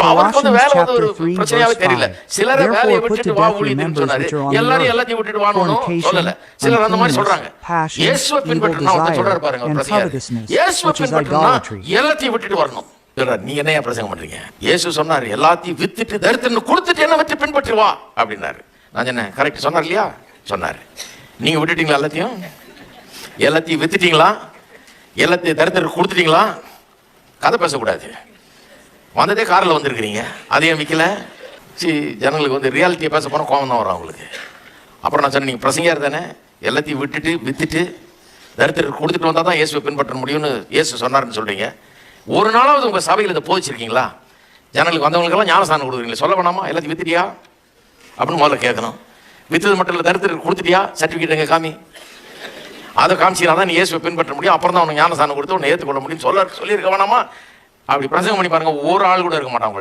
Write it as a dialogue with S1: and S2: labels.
S1: அவருக்கு வந்து வேலை வந்து ஒரு
S2: Colossians 3,
S1: பிரச்சனையாவே
S2: verse
S1: தெரியல.
S2: 5.
S1: சிலரை வேலையை
S2: Therefore, put
S1: விட்டுட்டு
S2: to
S1: வா
S2: death your
S1: ஊழியத்துக்கு
S2: members
S1: சொன்னாரு.
S2: which are on the
S1: எல்லாரும்
S2: earth:
S1: எல்லாத்தையும் விட்டுட்டு வான்னு
S2: fornication,
S1: சொல்லல. சிலர் அந்த மாதிரி சொல்றாங்க.
S2: uncleanness, passion,
S1: இயேசுவை
S2: evil
S1: பின்பற்றணும் ஒருத்தர்
S2: desire,
S1: சொல்றாரு பாருங்க, ஒரு
S2: and
S1: பிரசங்கர்.
S2: covetousness,
S1: இயேசுவை
S2: which is
S1: பின்பற்றணும்னா
S2: idolatry.
S1: எல்லாத்தையும் விட்டுட்டு வரணும். நீங்க என்ன பிரசங்கம் பண்றீங்க? இயேசு சொன்னாரு எல்லாத்தையும் வித்துட்டு தரித்திரனை கொடுத்துட்டு என்ன விட்டு பின்பற்றி வா அப்படின்னாரு. நான் சொன்னேன் கரெக்ட் சொன்னார் இல்லையா? சொன்னாரு. நீங்க விட்டுட்டீங்களா? எல்லாத்தையும் வித்துட்டீங்களா? எல்லாத்தையும் தரித்திரனை கொடுத்துட்டீங்களா? கதை பேசக்கூடாது. வந்ததே காரில் வந்திருக்கிறீங்க, அதையும் விற்கல. ஜனங்களுக்கு வந்து ரியாலிட்டியை பேச போனால் கோபம் தான் வரும் அவங்களுக்கு. அப்புறம் நான் சொன்னேன் நீங்கள் பிரசங்கியார் தானே, எல்லாத்தையும் விட்டுட்டு வித்துட்டு தரித்திரர் கொடுத்துட்டு வந்தால் தான் இயேசுவை பின்பற்ற முடியும்னு இயேசு சொன்னார்னு சொல்கிறீங்க. ஒரு நாளாவது உங்கள் சபையில் இதை போதிச்சிருக்கீங்களா? ஜனங்களுக்கு வந்தவங்களுக்கெல்லாம் ஞானஸ்தானம் கொடுக்குறீங்களா? சொல்ல வேணாமா? எல்லாத்தையும் வித்துட்டியா அப்படின்னு முதல்ல கேட்கணும். வித்தது மட்டும் இல்லை, தரித்திரர் கொடுத்துட்டியா? சர்டிஃபிகேட் எங்கே காமி, அதை காமிச்சினா தான் நீ இயேசுவை பின்பற்ற முடியும். அப்புறம் தான் உனக்கு ஞானஸ்தானம் கொடுத்து உன்னை ஏற்றுக்கொள்ள முடியும்னு சொல்லியிருக்க வேணாமா? அப்படி பிரசங்கம் பண்ணி பாருங்கள், ஒரு ஆள் கூட இருக்க மாட்டாங்க.